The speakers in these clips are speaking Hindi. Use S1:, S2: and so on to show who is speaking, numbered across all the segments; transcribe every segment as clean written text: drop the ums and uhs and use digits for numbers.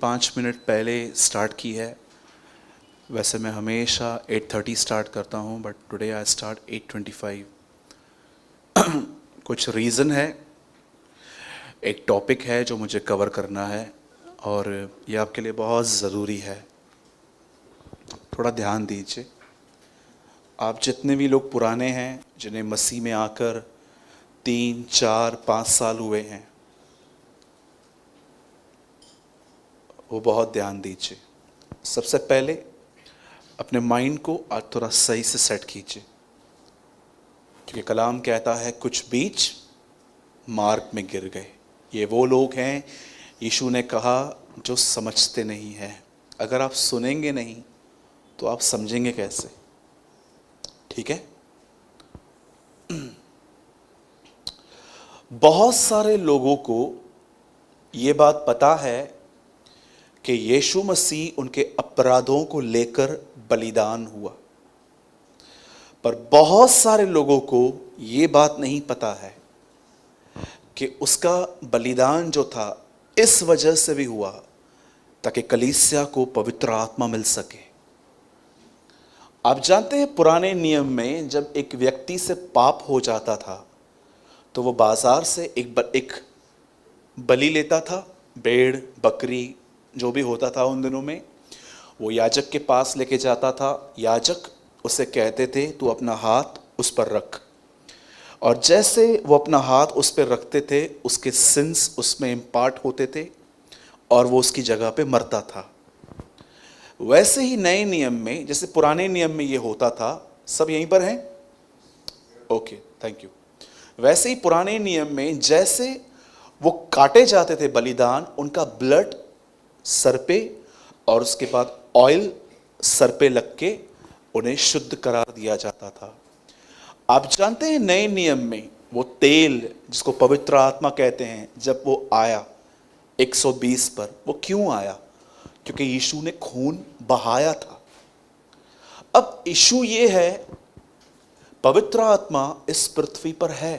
S1: 5 मिनट पहले स्टार्ट की है। वैसे मैं हमेशा 8:30 स्टार्ट करता हूँ, बट टुडे आई स्टार्ट 8:25। कुछ रीज़न है, एक टॉपिक है जो मुझे कवर करना है और ये आपके लिए बहुत ज़रूरी है। थोड़ा ध्यान दीजिए। आप जितने भी लोग पुराने हैं, जिन्हें मसीह में आकर 3, 4, 5 साल हुए हैं, वो बहुत ध्यान दीजिए। सबसे पहले अपने माइंड को आज थोड़ा सही से सेट कीजिए, क्योंकि कलाम कहता है कुछ बीज मार्ग में गिर गए। ये वो लोग हैं, यीशु ने कहा, जो समझते नहीं हैं। अगर आप सुनेंगे नहीं तो आप समझेंगे कैसे? ठीक है। बहुत सारे लोगों को ये बात पता है कि यीशु मसीह उनके अपराधों को लेकर बलिदान हुआ, पर बहुत सारे लोगों को ये बात नहीं पता है कि उसका बलिदान जो था इस वजह से भी हुआ ताकि कलीसिया को पवित्र आत्मा मिल सके। आप जानते हैं, पुराने नियम में जब एक व्यक्ति से पाप हो जाता था तो वो बाजार से एक बलि लेता था, भेड़ बकरी जो भी होता था उन दिनों में, वो याजक के पास लेके जाता था। याजक उसे कहते थे, तू अपना हाथ उस पर रख, और जैसे वो अपना हाथ उस पर रखते थे उसके सिंस उसमें इम्पार्ट होते थे और वो उसकी जगह पे मरता था। वैसे ही नए नियम में, जैसे पुराने नियम में ये होता था, सब यहीं पर हैं? Okay, thank you. वैसे ही पुराने नियम में जैसे वो काटे जाते थे बलिदान, उनका ब्लड सर पे और उसके बाद ऑयल सर पे लग के उन्हें शुद्ध करार दिया जाता था। आप जानते हैं, नए नियम में वो तेल जिसको पवित्र आत्मा कहते हैं, जब वो आया 120 पर, वो क्यों आया? क्योंकि यीशु ने खून बहाया था। अब इशू ये है, पवित्र आत्मा इस पृथ्वी पर है।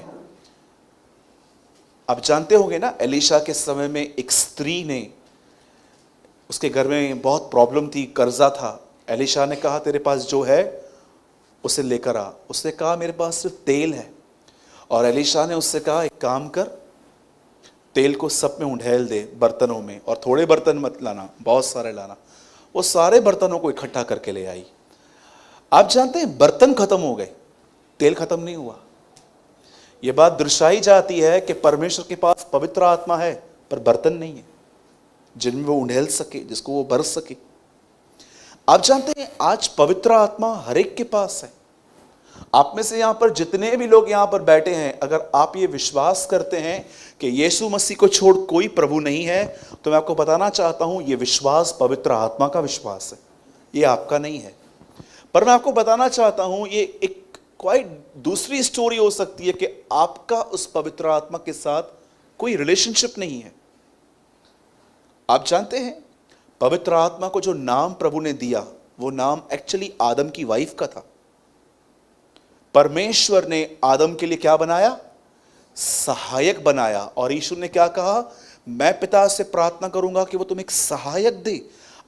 S1: आप जानते होंगे ना, एलीशा के समय में एक स्त्री ने, उसके घर में बहुत प्रॉब्लम थी, कर्जा था। एलीशा ने कहा, तेरे पास जो है उसे लेकर आ। उसने कहा, मेरे पास सिर्फ तेल है। और एलीशा ने उससे कहा, एक काम कर, तेल को सब में उंडेल दे बर्तनों में, और थोड़े बर्तन मत लाना, बहुत सारे लाना। वो सारे बर्तनों को इकट्ठा करके ले आई। आप जानते हैं, बर्तन खत्म हो गए, तेल खत्म नहीं हुआ। यह बात दर्शाई जाती है कि परमेश्वर के पास पवित्र आत्मा है, पर बर्तन नहीं है जिनमें वो उंडेल सके, जिसको वो बरस सके। आप जानते हैं, आज पवित्र आत्मा हर एक के पास है। आप में से यहां पर जितने भी लोग यहां पर बैठे हैं, अगर आप ये विश्वास करते हैं कि यीशु मसीह को छोड़ कोई प्रभु नहीं है, तो मैं आपको बताना चाहता हूं, यह विश्वास पवित्र आत्मा का विश्वास है, ये आपका नहीं है। पर मैं आपको बताना चाहता हूं, ये एक क्वाइट दूसरी स्टोरी हो सकती है कि आपका उस पवित्र आत्मा के साथ कोई रिलेशनशिप नहीं है। आप जानते हैं, पवित्र आत्मा को जो नाम प्रभु ने दिया, वो नाम एक्चुअली आदम की वाइफ का था। परमेश्वर ने आदम के लिए क्या बनाया? सहायक बनाया। और यीशु ने क्या कहा? मैं पिता से प्रार्थना करूंगा कि वो तुम्हें एक सहायक दे।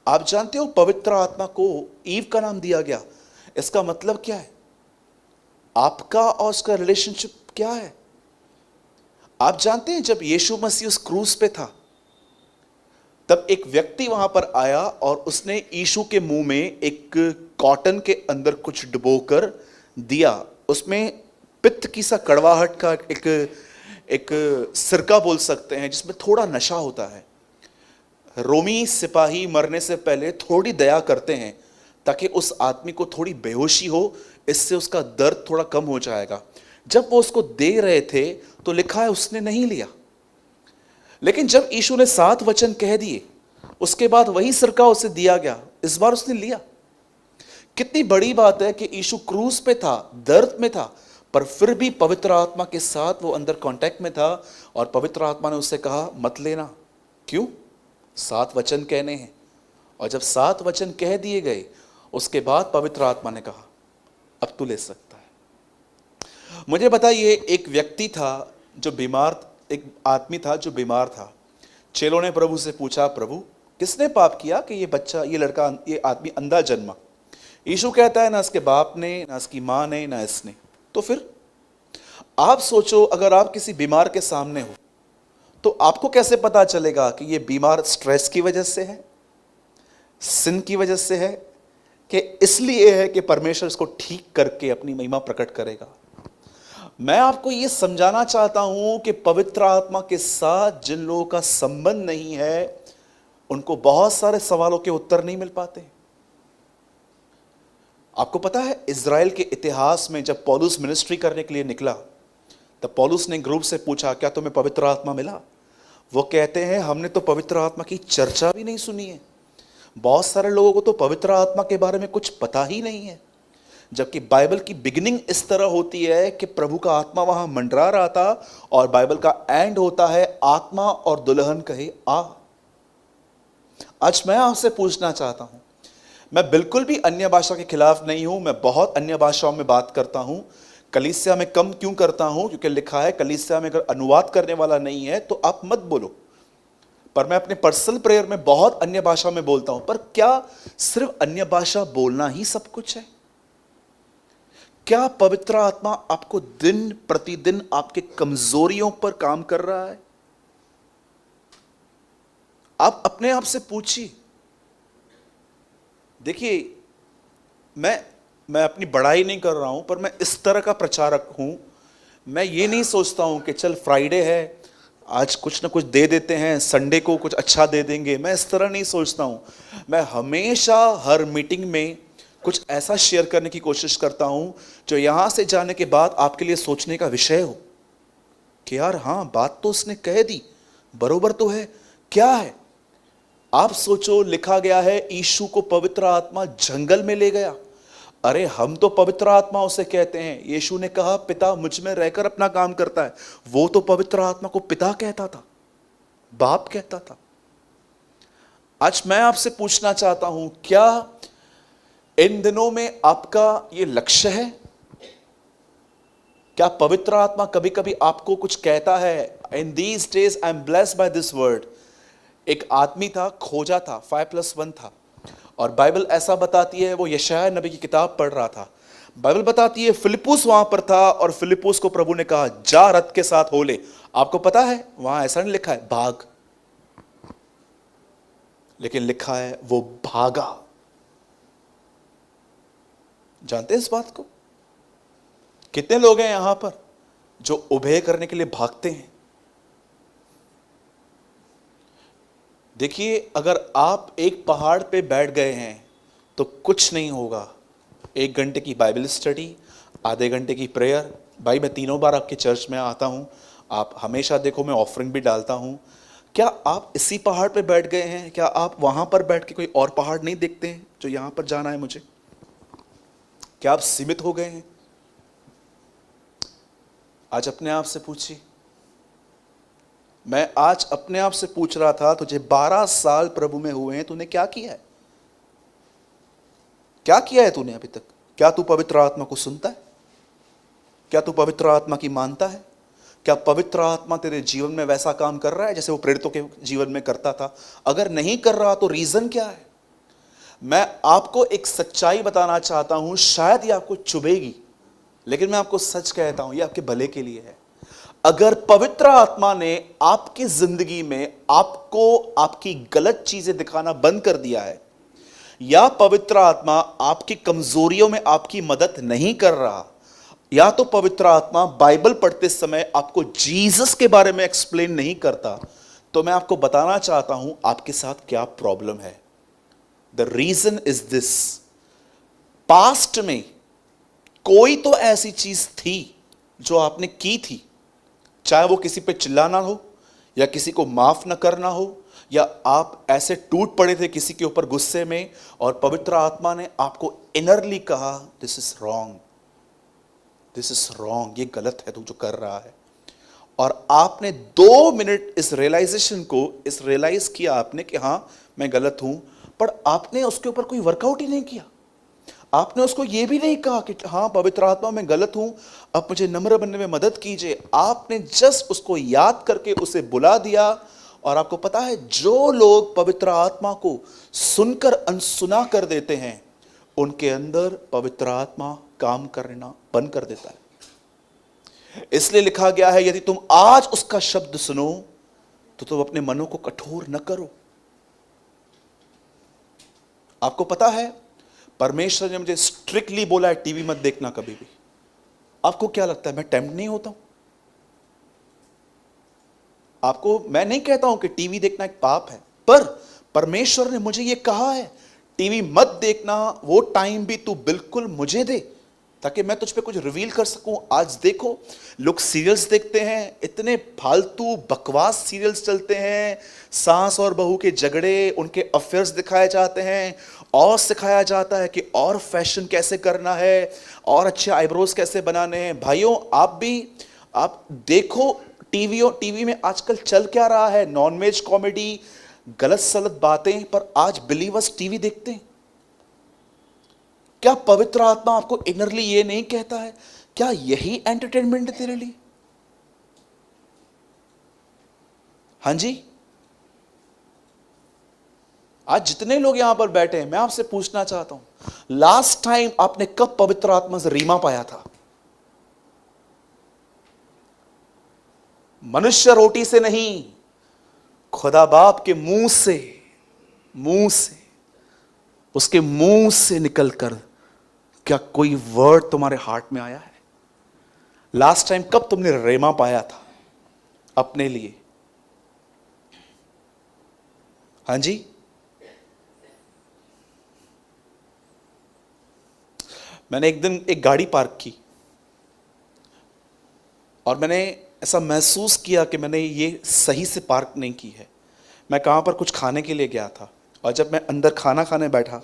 S1: आप जानते हो, पवित्र आत्मा को ईव का नाम दिया गया। इसका मतलब क्या है? आपका और उसका रिलेशनशिप क्या है? आप जानते हैं, जब यीशु मसीह उस क्रूस पे था, तब एक व्यक्ति वहां पर आया और उसने यीशु के मुंह में एक कॉटन के अंदर कुछ डुबोकर दिया। उसमें पित्त की सा कड़वाहट का एक सिरका बोल सकते हैं, जिसमें थोड़ा नशा होता है। रोमी सिपाही मरने से पहले थोड़ी दया करते हैं ताकि उस आदमी को थोड़ी बेहोशी हो, इससे उसका दर्द थोड़ा कम हो जाएगा। जब वो उसको दे रहे थे तो लिखा है उसने नहीं लिया। लेकिन जब यीशु ने 7 वचन कह दिए, उसके बाद वही सिरका उसे दिया गया, इस बार उसने लिया। कितनी बड़ी बात है कि यीशु क्रूस पे था, दर्द में था, पर फिर भी पवित्र आत्मा के साथ वो अंदर कांटेक्ट में था। और पवित्र आत्मा ने उससे कहा, मत लेना। क्यों? 7 वचन कहने हैं। और जब 7 वचन कह दिए गए, उसके बाद पवित्र आत्मा ने कहा, अब तू ले सकता है। मुझे बताइए, एक व्यक्ति था जो बीमार, एक आदमी था जो बीमार था। चेलों ने प्रभु से पूछा, प्रभु किसने पाप किया कि ये बच्चा, ये लड़का, ये आदमी अंधा जन्मा? यीशु कहता है ना इसके बाप ने, ना इसकी मां ने, ना इसने। तो फिर आप सोचो, अगर आप किसी बीमार के सामने हो तो आपको कैसे पता चलेगा कि ये बीमार स्ट्रेस की वजह से है, सिन की वजह से है, कि इसलिए है कि परमेश्वर इसको ठीक करके अपनी महिमा प्रकट करेगा? मैं आपको यह समझाना चाहता हूं कि पवित्र आत्मा के साथ जिन लोगों का संबंध नहीं है, उनको बहुत सारे सवालों के उत्तर नहीं मिल पाते। आपको पता है, इज़राइल के इतिहास में जब पौलुस मिनिस्ट्री करने के लिए निकला, तब पौलुस ने ग्रुप से पूछा, क्या तुम्हें पवित्र आत्मा मिला? वो कहते हैं, हमने तो पवित्र आत्मा की चर्चा भी नहीं सुनी है। बहुत सारे लोगों को तो पवित्र आत्मा के बारे में कुछ पता ही नहीं है, जबकि बाइबल की बिगिनिंग इस तरह होती है कि प्रभु का आत्मा वहां मंडरा रहा था, और बाइबल का एंड होता है, आत्मा और दुल्हन कहे आ। आज मैं आपसे पूछना चाहता हूं, मैं बिल्कुल भी अन्य भाषा के खिलाफ नहीं हूं, मैं बहुत अन्य भाषाओं में बात करता हूं। कलीसिया में कम क्यों करता हूं? क्योंकि लिखा है कलीसिया में अगर अनुवाद करने वाला नहीं है तो आप मत बोलो। पर मैं अपने पर्सनल प्रेयर में बहुत अन्य भाषा में बोलता हूं। पर क्या सिर्फ अन्य भाषा बोलना ही सब कुछ है? क्या पवित्र आत्मा आपको दिन प्रतिदिन आपके कमजोरियों पर काम कर रहा है? आप अपने आप से पूछिए। देखिए, मैं अपनी बड़ाई नहीं कर रहा हूं, पर मैं इस तरह का प्रचारक हूं। मैं ये नहीं सोचता हूं कि चल फ्राइडे है, आज कुछ ना कुछ दे देते हैं, संडे को कुछ अच्छा दे देंगे। मैं इस तरह नहीं सोचता हूं। मैं हमेशा हर मीटिंग में कुछ ऐसा शेयर करने की कोशिश करता हूं जो यहां से जाने के बाद आपके लिए सोचने का विषय हो कि यार हाँ, बात तो उसने कह दी, बरोबर तो है। क्या है? आप सोचो, लिखा गया है यीशु को पवित्र आत्मा जंगल में ले गया। अरे हम तो पवित्र आत्मा उसे कहते हैं। यीशु ने कहा, पिता मुझ में रहकर अपना काम करता है। वो तो पवित्र आत्मा को पिता कहता था, बाप कहता था। आज मैं आपसे पूछना चाहता हूं, क्या इन दिनों में आपका ये लक्ष्य है? क्या पवित्र आत्मा कभी कभी आपको कुछ कहता है? In these days I am blessed by this word. एक आदमी था, खोजा था, 5+1 था, और बाइबल ऐसा बताती है, वो यशायाह नबी की किताब पढ़ रहा था। बाइबल बताती है फिलिप्पुस वहां पर था, और फिलिप्पुस को प्रभु ने कहा, जा रथ के साथ हो ले। आपको पता है वहां ऐसा नहीं लिखा है भाग, लेकिन लिखा है वो भागा। जानते हैं इस बात को? कितने लोग हैं यहां पर जो उभय करने के लिए भागते हैं? देखिए, अगर आप एक पहाड़ पे बैठ गए हैं तो कुछ नहीं होगा। 1 घंटे की बाइबल स्टडी, आधे घंटे की प्रेयर। भाई मैं 3 बार आपके चर्च में आता हूं, आप हमेशा देखो मैं ऑफरिंग भी डालता हूं। क्या आप इसी पहाड़ पे बैठ गए हैं? क्या आप वहां पर बैठ के कोई और पहाड़ नहीं देखते हैं जो यहां पर जाना है मुझे? क्या आप सीमित हो गए हैं? आज अपने आप से पूछिए। मैं आज अपने आप से पूछ रहा था, तुझे 12 साल प्रभु में हुए हैं, तूने क्या किया है? क्या किया है तूने अभी तक? क्या तू पवित्र आत्मा को सुनता है? क्या तू पवित्र आत्मा की मानता है? क्या पवित्र आत्मा तेरे जीवन में वैसा काम कर रहा है जैसे वो प्रेरितों के जीवन में करता था? अगर नहीं कर रहा तो रीजन क्या है? मैं आपको एक सच्चाई बताना चाहता हूं, शायद ये आपको चुभेगी, लेकिन मैं आपको सच कहता हूं, ये आपके भले के लिए है। अगर पवित्र आत्मा ने आपकी जिंदगी में आपको आपकी गलत चीजें दिखाना बंद कर दिया है, या पवित्र आत्मा आपकी कमजोरियों में आपकी मदद नहीं कर रहा, या तो पवित्र आत्मा बाइबल पढ़ते समय आपको जीसस के बारे में एक्सप्लेन नहीं करता, तो मैं आपको बताना चाहता हूं आपके साथ क्या प्रॉब्लम है। The reason is this, past में कोई तो ऐसी चीज थी जो आपने की थी, चाहे वो किसी पे चिल्लाना हो, या किसी को माफ न करना हो, या आप ऐसे टूट पड़े थे किसी के ऊपर गुस्से में, और पवित्र आत्मा ने आपको इनरली कहा, this is wrong, this is wrong, ये गलत है तू जो कर रहा है। और आपने 2 मिनट इस रियलाइजेशन को, इस रियलाइज किया आपने कि हां मैं गलत हूं, पर आपने उसके ऊपर कोई वर्कआउट ही नहीं किया। आपने उसको यह भी नहीं कहा कि हां पवित्र आत्मा मैं गलत हूं, अब मुझे नम्र बनने में मदद कीजिए। आपने जस्ट उसको याद करके उसे बुला दिया, और आपको पता है, जो लोग पवित्र आत्मा को सुनकर अनसुना कर देते हैं, उनके अंदर पवित्र आत्मा काम करना बंद कर देता है। इसलिए लिखा गया है, यदि तुम आज उसका शब्द सुनो तो तुम अपने मनों को कठोर न करो। आपको पता है, परमेश्वर ने मुझे स्ट्रिक्टली बोला है टीवी मत देखना कभी भी। आपको क्या लगता है मैं टेम्प्ट नहीं होता हूं? आपको मैं नहीं कहता हूं कि टीवी देखना एक पाप है, पर परमेश्वर ने मुझे यह कहा है टीवी मत देखना, वो टाइम भी तू बिल्कुल मुझे दे ताकि मैं तुझ पे कुछ रिवील कर सकूं। आज देखो, लोग सीरियल्स देखते हैं, इतने फालतू बकवास सीरियल्स चलते हैं, सास और बहू के झगड़े, उनके अफेयर्स दिखाए जाते हैं, और सिखाया जाता है कि और फैशन कैसे करना है, और अच्छे आईब्रोज कैसे बनाने हैं। भाइयों, आप देखो टीवी में आजकल चल क्या रहा है, नॉनवेज कॉमेडी, गलत सलत बातें, पर आज बिलीवर्स टीवी देखते हैं। क्या पवित्र आत्मा आपको इनरली ये नहीं कहता है, क्या यही एंटरटेनमेंट है तेरे लिए? हां जी, आज जितने लोग यहां पर बैठे हैं, मैं आपसे पूछना चाहता हूं, लास्ट टाइम आपने कब पवित्र आत्मा से रीमा पाया था? मनुष्य रोटी से नहीं, खुदा बाप के मुंह से उसके मुंह से निकलकर क्या कोई वर्ड तुम्हारे हार्ट में आया है? लास्ट टाइम कब तुमने रेमा पाया था अपने लिए? हां जी, मैंने एक दिन एक गाड़ी पार्क की और मैंने ऐसा महसूस किया कि मैंने ये सही से पार्क नहीं की है। मैं कहां पर कुछ खाने के लिए गया था, और जब मैं अंदर खाना खाने बैठा,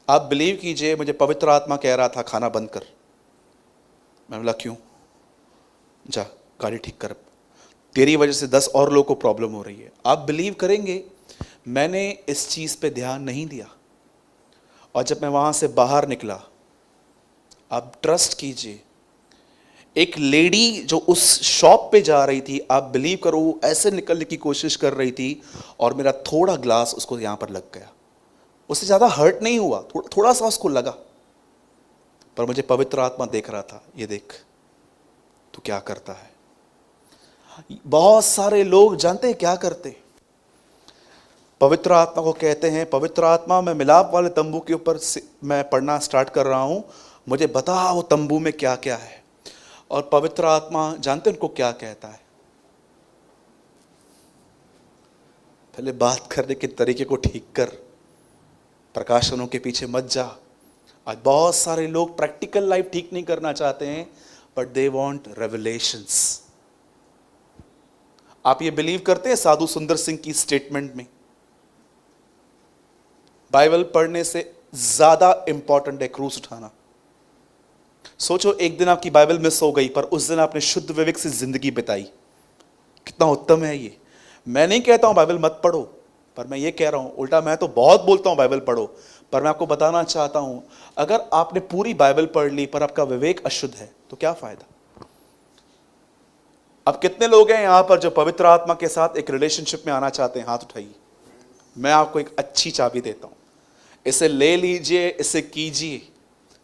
S1: आप बिलीव कीजिए, मुझे पवित्र आत्मा कह रहा था खाना बंद कर। मैं बोला क्यों? जा गाड़ी ठीक कर, तेरी वजह से 10 और लोगों को प्रॉब्लम हो रही है। आप बिलीव करेंगे, मैंने इस चीज पे ध्यान नहीं दिया, और जब मैं वहां से बाहर निकला, आप ट्रस्ट कीजिए, एक लेडी जो उस शॉप पे जा रही थी, आप बिलीव करो, वो ऐसे निकलने की कोशिश कर रही थी, और मेरा थोड़ा ग्लास उसको यहां पर लग गया। उससे ज्यादा हर्ट नहीं हुआ, थोड़ा सा उसको लगा, पर मुझे पवित्र आत्मा देख रहा था, ये देख तू क्या करता है। बहुत सारे लोग जानते हैं क्या करते, पवित्र आत्मा को कहते हैं, पवित्र आत्मा मैं मिलाप वाले तंबू के ऊपर मैं पढ़ना स्टार्ट कर रहा हूं, मुझे बता वो तंबू में क्या क्या है। और पवित्र आत्मा जानते हैं उनको क्या कहता है? पहले बात करने के तरीके को ठीक कर, प्रकाशनों के पीछे मत जा। आज बहुत सारे लोग प्रैक्टिकल लाइफ ठीक नहीं करना चाहते हैं, बट दे वांट रेवलेशंस। आप ये बिलीव करते हैं साधु सुंदर सिंह की स्टेटमेंट में, बाइबल पढ़ने से ज्यादा इंपॉर्टेंट है क्रूस उठाना। सोचो, एक दिन आपकी बाइबल मिस हो गई, पर उस दिन आपने शुद्ध विवेक से जिंदगी बिताई। कितना उत्तम है ये। मैं नहीं कहता हूं बाइबल मत पढ़ो, पर मैं ये कह रहा हूं, उल्टा मैं तो बहुत बोलता हूं बाइबल पढ़ो, पर मैं आपको बताना चाहता हूं, अगर आपने पूरी बाइबल पढ़ ली पर आपका विवेक अशुद्ध है तो क्या फायदा? अब कितने लोग हैं यहां पर जो पवित्र आत्मा के साथ एक रिलेशनशिप में आना चाहते हैं? हाथ उठाइए। मैं आपको एक अच्छी चाबी देता हूं, इसे ले लीजिए, इसे कीजिए।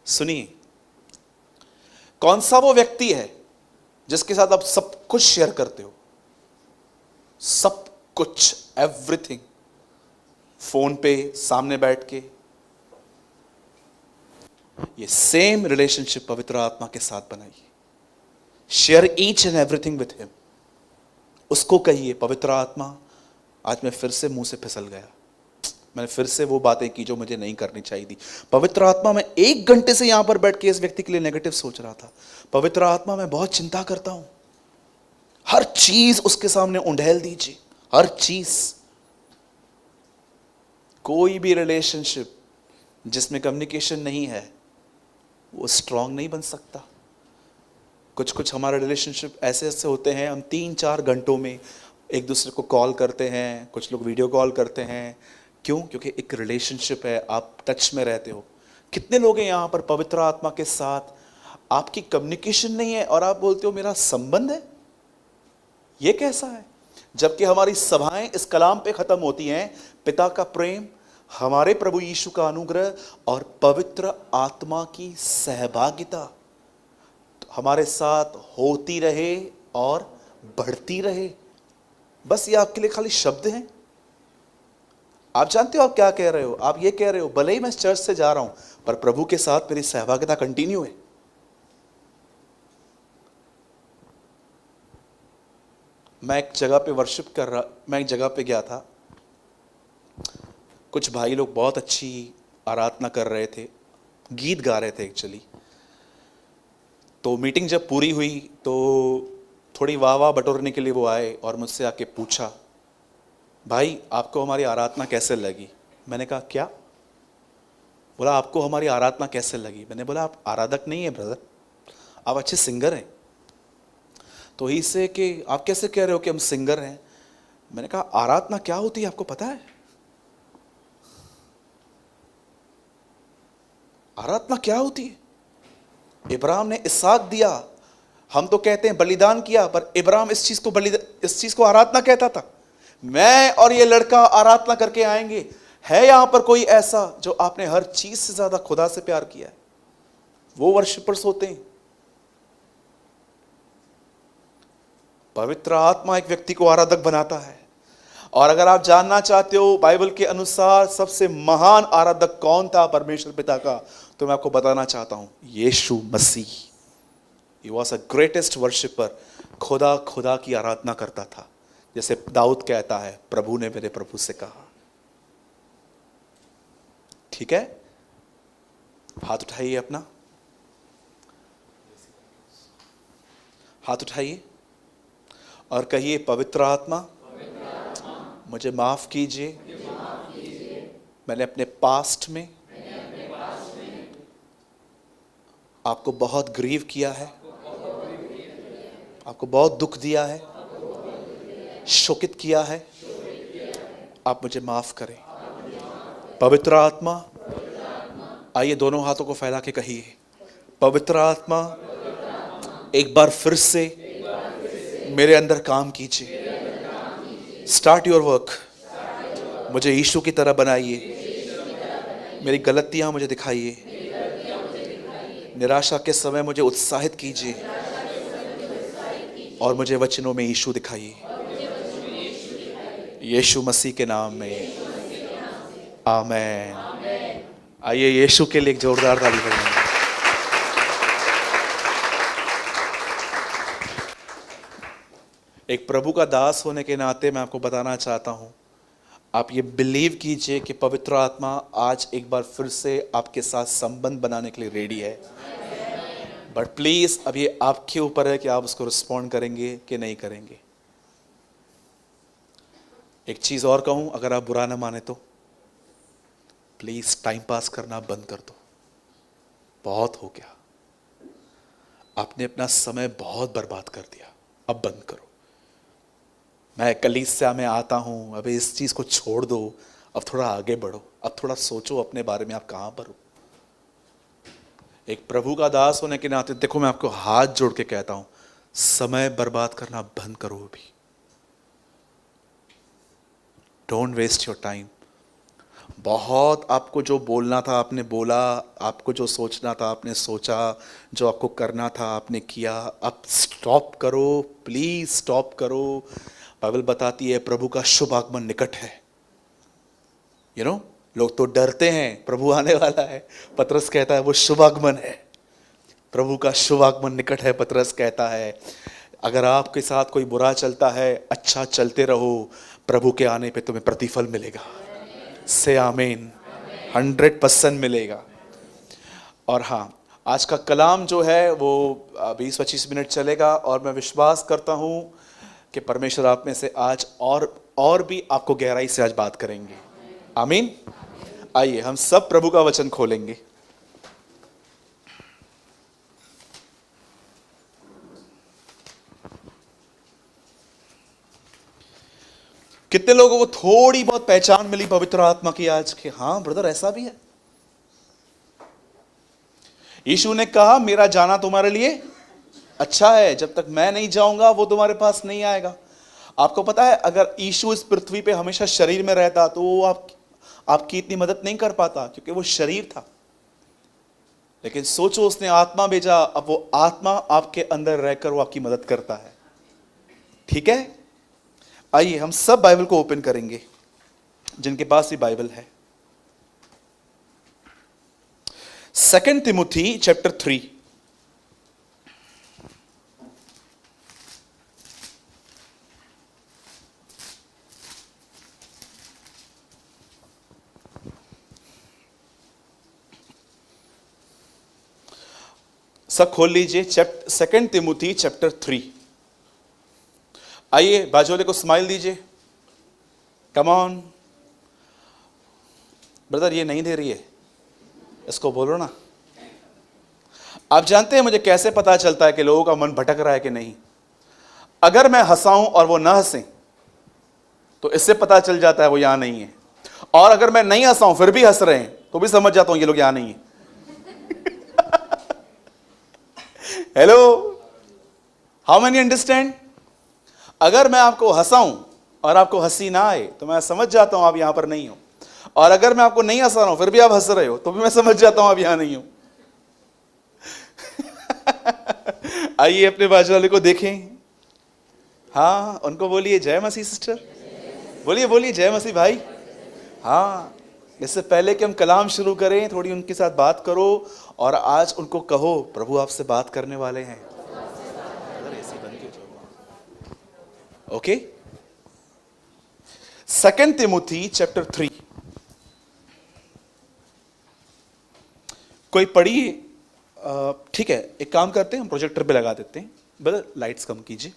S1: सुनिए, कौन सा वो व्यक्ति है जिसके साथ आप सब कुछ शेयर करते हो? सब कुछ, एवरीथिंग, फोन पे, सामने बैठ के। ये सेम रिलेशनशिप पवित्र आत्मा के साथ बनाइए। Share each and everything with him. उसको कहिए, पवित्र आत्मा आज मैं फिर से मुंह से फिसल गया, मैंने फिर से वो बातें की जो मुझे नहीं करनी चाहिए थी। पवित्र आत्मा, मैं 1 घंटे से यहां पर बैठ के इस व्यक्ति के लिए नेगेटिव सोच रहा था। पवित्र आत्मा, मैं बहुत चिंता करता हूं। हर चीज उसके सामने उंडेल दीजिए, हर चीज। कोई भी रिलेशनशिप जिसमें कम्युनिकेशन नहीं है वो स्ट्रांग नहीं बन सकता। कुछ हमारे रिलेशनशिप ऐसे ऐसे होते हैं, हम 3-4 घंटों में एक दूसरे को कॉल करते हैं, कुछ लोग वीडियो कॉल करते हैं। क्यों? क्योंकि एक रिलेशनशिप है, आप टच में रहते हो। कितने लोग हैं यहां पर पवित्र आत्मा के साथ आपकी कम्युनिकेशन नहीं है और आप बोलते हो मेरा संबंध है? ये कैसा है? जबकि हमारी सभाएं इस कलाम पे खत्म होती हैं, पिता का प्रेम, हमारे प्रभु यीशु का अनुग्रह और पवित्र आत्मा की सहभागिता हमारे साथ होती रहे और बढ़ती रहे। बस ये आपके लिए खाली शब्द हैं। आप जानते हो आप क्या कह रहे हो? आप ये कह रहे हो, भले ही मैं चर्च से जा रहा हूं, पर प्रभु के साथ मेरी सहभागिता कंटिन्यू है। मैं एक जगह पे गया था। कुछ भाई लोग बहुत अच्छी आराधना कर रहे थे, गीत गा रहे थे एक्चुअली। तो मीटिंग जब पूरी हुई तो थोड़ी वाह वाह बटोरने के लिए वो आए और मुझसे आके पूछा, भाई आपको हमारी आराधना कैसे लगी? मैंने कहा क्या? बोला आपको हमारी आराधना कैसे लगी? मैंने बोला आप आराधक नहीं है ब्रदर, आप अच्छे सिंगर हैं। तो ही से कि आप कैसे कह रहे हो कि हम सिंगर हैं? मैंने कहा आराधना क्या होती है आपको पता है? आराधना क्या होती है? इब्राहिम ने इसहाक दिया, हम तो कहते हैं बलिदान किया, पर इब्राहिम इस चीज को आराधना कहता था। मैं और ये लड़का आराधना करके आएंगे। है यहां पर कोई ऐसा जो आपने हर चीज से ज्यादा खुदा से प्यार किया है? वो वर्शिपर्स होते हैं। पवित्र आत्मा एक व्यक्ति को आराधक बनाता है। और अगर आप जानना चाहते हो बाइबल के अनुसार सबसे महान आराधक कौन था परमेश्वर पिता का, तो मैं आपको बताना चाहता हूं, यीशु मसीह। He was a greatest worshipper। खुदा की आराधना करता था। जैसे दाऊद कहता है, प्रभु ने मेरे प्रभु से कहा। ठीक है, हाथ उठाइए, अपना हाथ उठाइए और कहिए, पवित्र आत्मा मुझे माफ कीजिए, मैंने अपने पास्ट में आपको बहुत ग्रीव किया है, आपको बहुत दुख दिया है, शोकित किया है, आप मुझे माफ करें। पवित्र आत्मा, आइए दोनों हाथों को फैला के कहिए, पवित्र आत्मा एक बार फिर से मेरे अंदर काम कीजिए। Start your work. मुझे यीशु की तरह बनाइए, मेरी गलतियां मुझे दिखाइए, निराशा के समय मुझे उत्साहित कीजिए और मुझे वचनों में यीशु दिखाइए। यीशु मसीह के नाम में आमीन। आइए यीशु के लिए एक जोरदार ताली बजाएं। एक प्रभु का दास होने के नाते मैं आपको बताना चाहता हूं, आप ये बिलीव कीजिए कि पवित्र आत्मा आज एक बार फिर से आपके साथ संबंध बनाने के लिए रेडी है। बट प्लीज अब ये आपके ऊपर है कि आप उसको रिस्पॉन्ड करेंगे कि नहीं करेंगे। एक चीज और कहूं, अगर आप बुरा ना माने तो प्लीज टाइम पास करना बंद कर दो। बहुत हो गया, आपने अपना समय बहुत बर्बाद कर दिया, अब बंद करो। मैं कलीसिया में आता हूं, अबे इस चीज को छोड़ दो, अब थोड़ा आगे बढ़ो, अब थोड़ा सोचो अपने बारे में, आप कहां पर हो। एक प्रभु का दास होने के नाते देखो, मैं आपको हाथ जोड़ के कहता हूं, समय बर्बाद करना बंद करो अभी। Don't waste your time. बहुत आपको जो बोलना था आपने बोला, आपको जो सोचना था आपने सोचा, जो आपको करना था आपने किया। अब स्टॉप करो, प्लीज स्टॉप करो। बाइबल बताती है प्रभु का शुभ आगमन निकट है। लोग तो डरते हैं, प्रभु आने वाला है। पतरस कहता है वो शुभ आगमन है, प्रभु का शुभ आगमन निकट है। पतरस कहता है अगर आपके साथ कोई बुरा चलता है, अच्छा चलते रहो, प्रभु के आने पे तुम्हें प्रतिफल मिलेगा। से आमीन, 100% मिलेगा। और हाँ, आज का कलाम जो है वो 20-25 मिनट चलेगा और मैं विश्वास करता हूँ कि परमेश्वर आप में से आज और भी आपको गहराई से आज बात करेंगे। आमीन। आइए हम सब प्रभु का वचन खोलेंगे। कितने लोगों को थोड़ी बहुत पहचान मिली पवित्र आत्मा की आज के? हाँ ब्रदर, ऐसा भी है। यीशु ने कहा मेरा जाना तुम्हारे लिए अच्छा है, जब तक मैं नहीं जाऊंगा वो तुम्हारे पास नहीं आएगा। आपको पता है अगर यीशु इस पृथ्वी पे हमेशा शरीर में रहता तो वो आपकी इतनी मदद नहीं कर पाता, क्योंकि वो शरीर था। लेकिन सोचो, उसने आत्मा भेजा, अब वो आत्मा आपके अंदर रहकर वो आपकी मदद करता है। ठीक है, आइए हम सब बाइबल को ओपन करेंगे जिनके पास भी बाइबल है। 2 तिमुथी चैप्टर 3। सब खोल लीजिए 2 तिमुथी चैप्टर 3। आइए बाजू वाले को स्माइल दीजिए, कम ऑन। ब्रदर ये नहीं दे रही है, इसको बोलो ना। आप जानते हैं मुझे कैसे पता चलता है कि लोगों का मन भटक रहा है कि नहीं? अगर मैं हंसाऊं और वो ना हंसे तो इससे पता चल जाता है वो यहां नहीं है, और अगर मैं नहीं हंसाऊं फिर भी हंस रहे हैं तो भी समझ जाता हूं ये लोग यहां नहीं है। Hello, how many understand? अगर मैं आपको हंसाऊं और आपको हंसी ना आए तो मैं समझ जाता हूं आप यहां पर नहीं हो, और अगर मैं आपको नहीं हंसा रहा हूं फिर भी आप हंस रहे हो तो भी मैं समझ जाता हूं आप यहां नहीं हो। आइए अपने बाजू वाले को देखें, हाँ उनको बोलिए जय मसीह सिस्टर, बोलिए बोलिए जय मसीह भाई। हाँ, इससे पहले कि हम कलाम शुरू करें थोड़ी उनके साथ बात करो और आज उनको कहो प्रभु आपसे बात करने वाले हैं। ओके, 2 तिमुथी चैप्टर 3 कोई पढ़िए। ठीक है, एक काम करते हैं हम प्रोजेक्टर पे लगा देते हैं। ब्रदर लाइट्स कम कीजिए,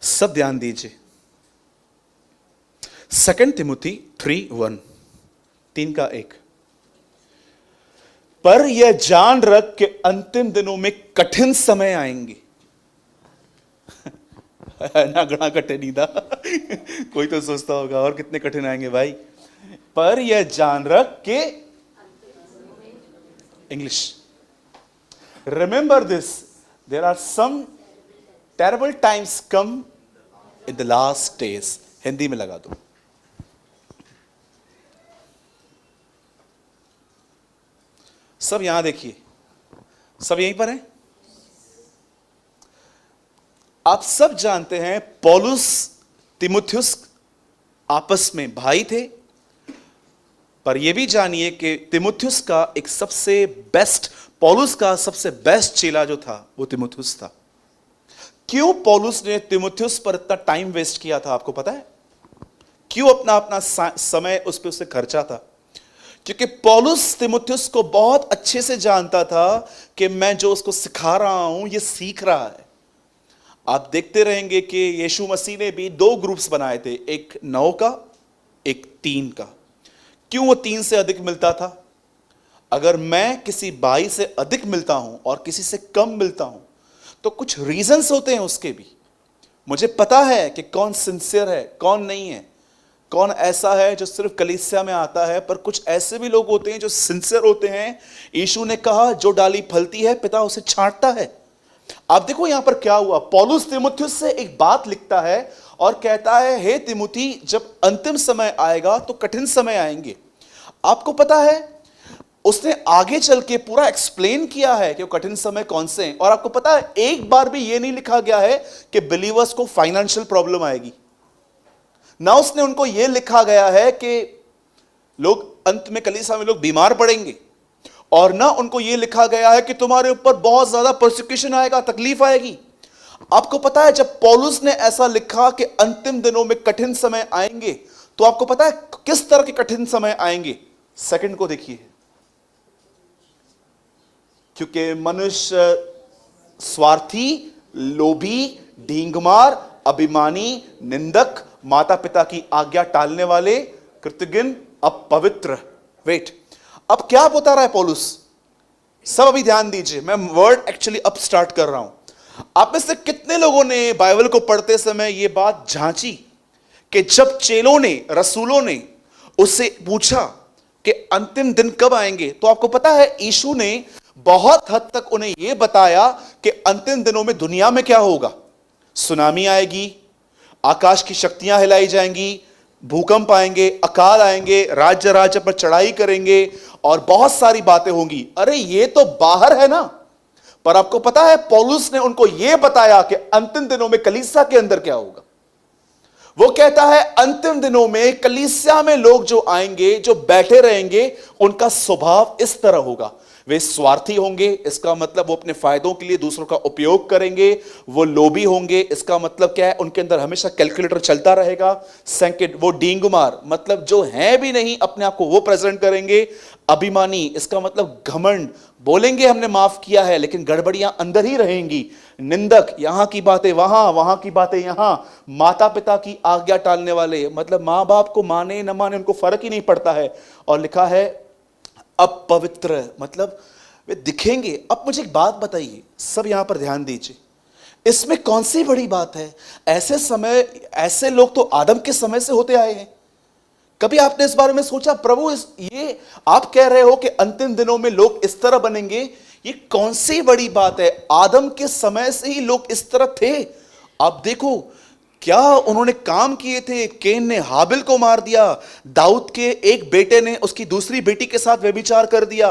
S1: सब ध्यान दीजिए। 2 तिमुथी 3:1, 3:1। पर यह जान रख के अंतिम दिनों में कठिन समय आएंगे। ना गणा कठिन ही था। कोई तो सोचता होगा और कितने कठिन आएंगे भाई। पर यह जान रख के, English, remember this, there are some terrible times come in the last days. Hindi में लगा दो। सब यहां देखिए, सब यहीं पर हैं। आप सब जानते हैं पौलुस तिमुथियुस आपस में भाई थे, पर यह भी जानिए कि तिमुथियुस का एक सबसे बेस्ट, पौलुस का सबसे बेस्ट चेला जो था वो तिमुथियुस था। क्यों पौलुस ने तिमुथियुस पर इतना टाइम वेस्ट किया था आपको पता है? क्यों अपना अपना समय उस पर उसे खर्चा था? क्योंकि पौलुस तिमुथियुस को बहुत अच्छे से जानता था कि मैं जो उसको सिखा रहा हूं ये सीख रहा है। आप देखते रहेंगे कि यीशु मसीह ने भी 2 ग्रुप्स बनाए थे, एक 9 का, एक 3 का। क्यों वो 3 से अधिक मिलता था? अगर मैं किसी भाई से अधिक मिलता हूं और किसी से कम मिलता हूं तो कुछ रीजंस होते हैं उसके भी। मुझे पता है कि कौन सिंसियर है, कौन नहीं है, कौन ऐसा है जो सिर्फ कलीसिया में आता है, पर कुछ ऐसे भी लोग होते हैं जो सिंसियर होते हैं। यीशु ने कहा जो डाली फलती है पिता उसे छांटता है। आप देखो यहां पर क्या हुआ। पौलुस तिमुथियुस से एक बात लिखता है और कहता है हे तिमुथी, जब अंतिम समय आएगा तो कठिन समय आएंगे। आपको पता है उसने आगे चल के पूरा एक्सप्लेन किया है कि वो कठिन समय कौन से हैं। और आपको पता है एक बार भी ये नहीं लिखा गया है कि बिलीवर्स को फाइनेंशियल प्रॉब्लम आएगी। ना उसने उनको यह लिखा गया है कि लोग अंत में कलीसिया में लोग बीमार पड़ेंगे, और ना उनको यह लिखा गया है कि तुम्हारे ऊपर बहुत ज्यादा परसिक्यूशन आएगा, तकलीफ आएगी। आपको पता है जब पौलुस ने ऐसा लिखा कि अंतिम दिनों में कठिन समय आएंगे, तो आपको पता है किस तरह के कठिन समय आएंगे? सेकंड को देखिए। क्योंकि मनुष्य स्वार्थी, लोभी, ढींगमार, अभिमानी, निंदक, माता पिता की आज्ञा टालने वाले, कृतघ्न, अपवित्र। वेट, अब क्या बता रहा है पौलुस? सब अभी ध्यान दीजिए, मैं वर्ड एक्चुअली अब स्टार्ट कर रहा हूं। आप में से कितने लोगों ने बाइबल को पढ़ते समय यह बात झांची कि जब चेलों ने, रसूलों ने उससे पूछा कि अंतिम दिन कब आएंगे, तो आपको पता है यीशु ने बहुत हद तक उन्हें यह बताया कि अंतिम दिनों में दुनिया में क्या होगा। सुनामी आएगी, आकाश की शक्तियां हिलाई जाएंगी, भूकंप आएंगे, अकाल आएंगे, राज्य राज्य पर चढ़ाई करेंगे और बहुत सारी बातें होंगी। अरे ये तो बाहर है ना, पर आपको पता है पौलुस ने उनको यह बताया कि अंतिम दिनों में कलीसिया के अंदर क्या होगा। वो कहता है अंतिम दिनों में कलीसिया में लोग जो आएंगे, जो बैठे रहेंगे, उनका स्वभाव इस तरह होगा। वे स्वार्थी होंगे, इसका मतलब वो अपने फायदों के लिए दूसरों का उपयोग करेंगे। वो लोभी होंगे, इसका मतलब क्या है, उनके अंदर हमेशा कैलकुलेटर चलता रहेगा। सेकंड, वो डींगमार, मतलब जो है भी नहीं अपने आप को वो प्रेजेंट करेंगे। अभिमानी, इसका मतलब घमंड, बोलेंगे हमने माफ किया है लेकिन गड़बड़ियां अंदर ही रहेंगी। निंदक, यहां की बातें वहां, वहां की बातें यहां। माता पिता की आज्ञा टालने वाले, मतलब मां बाप को माने न माने उनको फर्क ही नहीं पड़ता है। और लिखा है अपवित्र, मतलब वे दिखेंगे। अब मुझे एक बात बताइए, सब यहां पर ध्यान दीजिए, इसमें कौन सी बड़ी बात है। ऐसे समय, ऐसे लोग तो आदम के समय से होते आए हैं। कभी आपने इस बारे में सोचा, प्रभु ये आप कह रहे हो कि अंतिम दिनों में लोग इस तरह बनेंगे, ये कौन सी बड़ी बात है। आदम के समय से ही लोग इस तरह थे। आप देखो क्या उन्होंने काम किए थे। केन ने हाबिल को मार दिया, दाऊद के एक बेटे ने उसकी दूसरी बेटी के साथ व्यभिचार कर दिया।